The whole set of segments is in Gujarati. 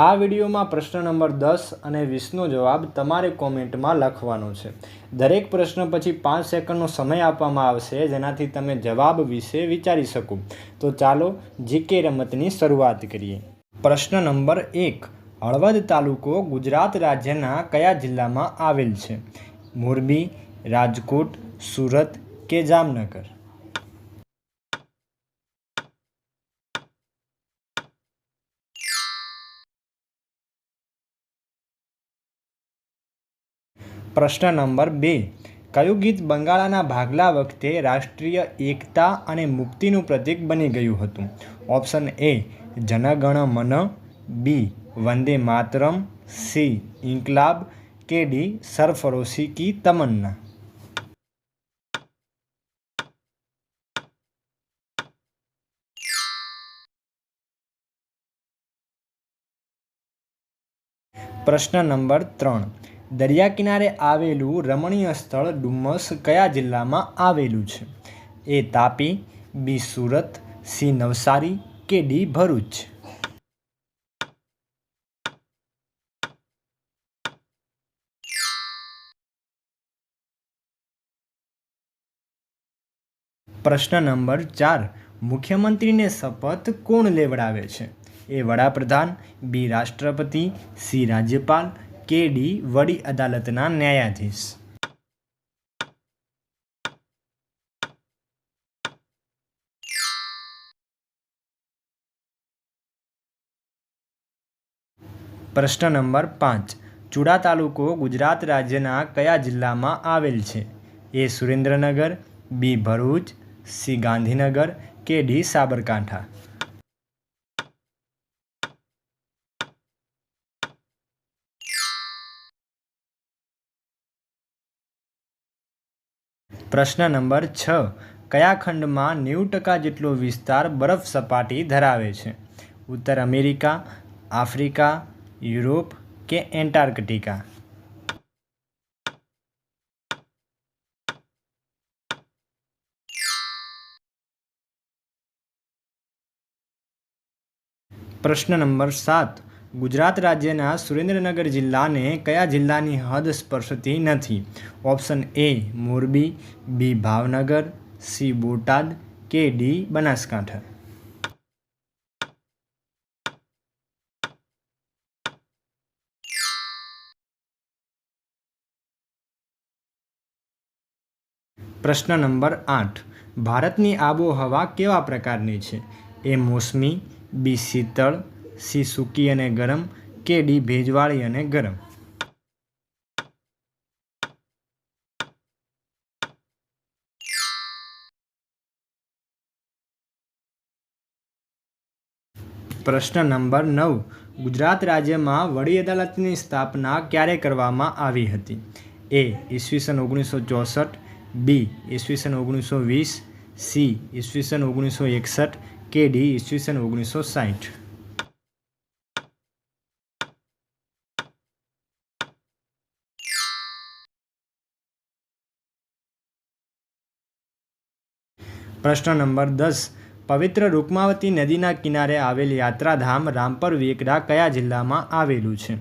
આ વિડીયોમાં પ્રશ્ન નંબર 10 અને 20નો જવાબ તમારે કોમેન્ટમાં લખવાનો છે। દરેક પ્રશ્ન પછી 5 સેકન્ડનો સમય આપવામાં આવશે, જેનાથી તમે જવાબ વિશે વિચારી શકો। તો ચાલો જીકે રમતની શરૂઆત કરીએ। પ્રશ્ન નંબર 1, હળવદ તાલુકો ગુજરાત રાજ્યના કયા જિલ્લામાં આવેલ છે? મોરબી, રાજકોટ, સુરત કે જામનગર? પ્રશ્ન નંબર 2, કયું ગીત બંગાળના ભાગલા વખતે રાષ્ટ્રીય એકતા અને મુક્તિનું પ્રતીક બની ગયું હતું? ઓપ્શન એ જન ગણ મન, બી વંદે માતરમ, સી ઇન્કલાબ કે ડી સરફરોશી કી તમન્ના? પ્રશ્ન નંબર 3, દરિયા કિનારે આવેલું રમણીય સ્થળ ડુમસ કયા જિલ્લામાં આવેલું છે? એ તાપી, બી સુરત, સી નવસારી કે ડી ભરૂચ? પ્રશ્ન નંબર 4, મુખ્યમંત્રીને શપથ કોણ લેવડાવે છે? એ વડાપ્રધાન, બી રાષ્ટ્રપતિ, સી રાજ્યપાલ કે ડી વડી અદાલતના ન્યાયાધીશ? પ્રશ્ન નંબર 5, ચુડા તાલુકો ગુજરાત રાજ્યના કયા જિલ્લામાં આવેલ છે? એ સુરેન્દ્રનગર, બી ભરૂચ, સી ગાંધીનગર કે ડી સાબરકાંઠા? પ્રશ્ન નંબર 6, કયા ખંડમાં 90% જેટલો વિસ્તાર બરફ સપાટી ધરાવે છે? ઉત્તર અમેરિકા, આફ્રિકા, યુરોપ કે એન્ટાર્કટિકા? પ્રશ્ન નંબર 7, ગુજરાત રાજ્યના સુરેન્દ્રનગર જિલ્લાને કયા જિલ્લાની હદ સ્પર્શતી નથી? Option A Morbi, B Bhavnagar, C Botad કે ડી બનાસકાંઠા? પ્રશ્ન નંબર 8, ભારતની આબોહવા કેવા પ્રકારની છે? એ મોસમી, બી શીતળ, સી સૂકી અને ગરમ કે ડી ભેજવાળી અને ગરમ? પ્રશ્ન નંબર 9, ગુજરાત રાજ્યમાં વડી અદાલતની સ્થાપના ક્યારે કરવામાં આવી હતી? એ ઈસવીસન 1964, બી ઈસવીસન 1920, સી ઈસવીસન 1961 કે ડી ઈસવીસન 1960? પ્રશ્ન નંબર 10, પવિત્ર રૂકમાવતી નદીના કિનારે આવેલ યાત્રાધામ રામપર વેકરા કયા જિલ્લામાં આવેલું છે?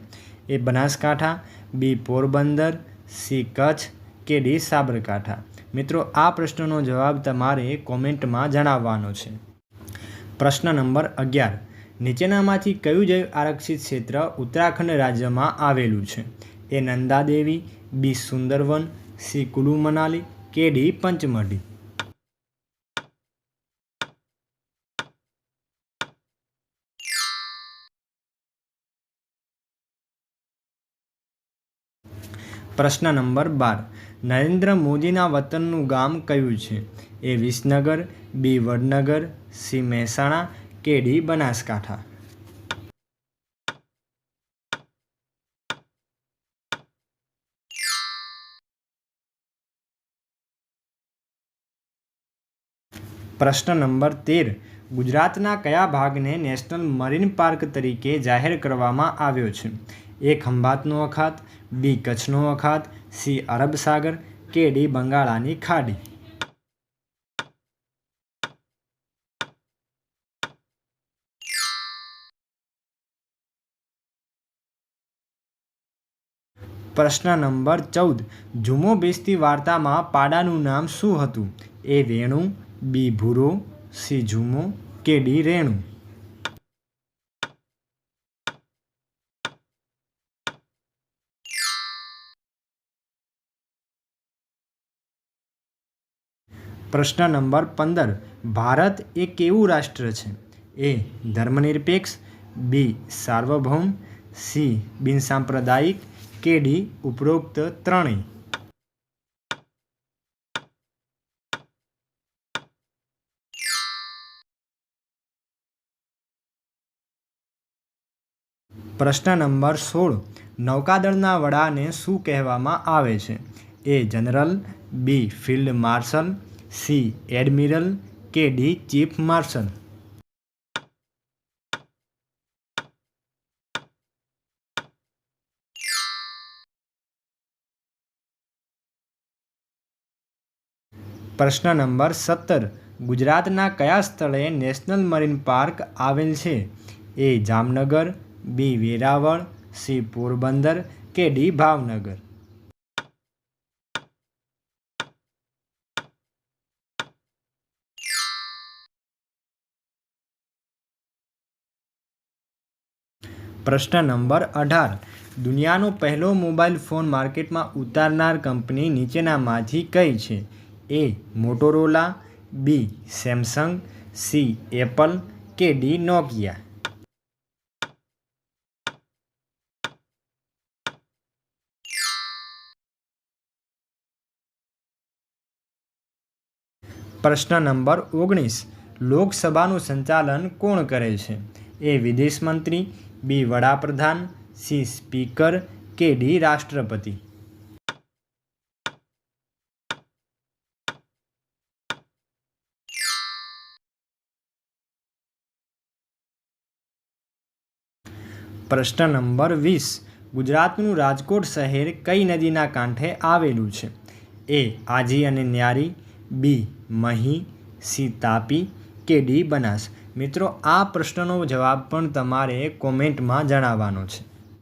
એ બનાસકાંઠા, બી પોરબંદર, સી કચ્છ કે ડી સાબરકાંઠા? મિત્રો, આ પ્રશ્નનો જવાબ તમારે કોમેન્ટમાં જણાવવાનો છે। પ્રશ્ન નંબર 11, નીચેનામાંથી કયું જૈવ આરક્ષિત ક્ષેત્ર ઉત્તરાખંડ રાજ્યમાં આવેલું છે? એ નંદા દેવી, બી સુંદરવન, સી કુલુ મનાલી કે ડી પંચમઢી? પ્રશ્ન નંબર 12, નરેન્દ્ર મોદીના વતનનું ગામ કયું છે? એ વિસનગર, બી વડનગર, સી મહેસાણા કે ડી બનાસકાંઠા? પ્રશ્ન નંબર 13, ગુજરાતના કયા ભાગને નેશનલ મરીન પાર્ક તરીકે જાહેર કરવામાં આવ્યો છે? એ ખંભાતનો અખાત, બી કચ્છનો અખાત, સી અરબ સાગર કે ડી બંગાળાની ખાડી? પ્રશ્ન નંબર 14 ઝુમો બેસતી વાર્તામાં પાડાનું નામ શું હતું? એ વેણુ, બી ભૂરો, સી ઝુમો કે ડી રેણુ? પ્રશ્ન નંબર 15 ભારત એ કેવું રાષ્ટ્ર છે? એ ધર્મનિરપેક્ષ, બી સાર્વભૌમ, સી બિનસાંપ્રદાયિક કે ડી ઉપરોક્ત ત્રણેય? પ્રશ્ન નંબર 16 નૌકાદળના વડાને શું કહેવામાં આવે છે? એ જનરલ, બી ફિલ્ડ માર્શલ, સી એડમિરલ કે ડી ચીફ માર્શલ? પ્રશ્ન નંબર 17 ગુજરાતના કયા સ્થળે નેશનલ મરીન પાર્ક આવેલ છે? એ જામનગર, બી વેરાવળ, સી પોરબંદર કે ડી ભાવનગર? પ્રશ્ન નંબર 18 દુનિયાનો પહેલો મોબાઈલ ફોન માર્કેટમાં ઉતારનાર કંપની નીચેનામાંથી કઈ છે? એ મોટોરોલા, બી સેમસંગ, સી એપલ કે ડી નોકિયા? પ્રશ્ન નંબર 19 લોકસભાનું સંચાલન કોણ કરે છે? એ વિદેશ મંત્રી, બી વડાપ્રધાન, સી સ્પીકર કે ડી રાષ્ટ્રપતિ? પ્રશ્ન નંબર 20 ગુજરાતનું રાજકોટ શહેર કઈ નદીના કાંઠે આવેલું છે? એ આજી અને ન્યારી, બી મહી, સી તાપી કે ડી બનાસ? મિત્રો આ પ્રશ્નનો જવાબ પણ તમારે કોમેન્ટમાં જણાવવાનો છે.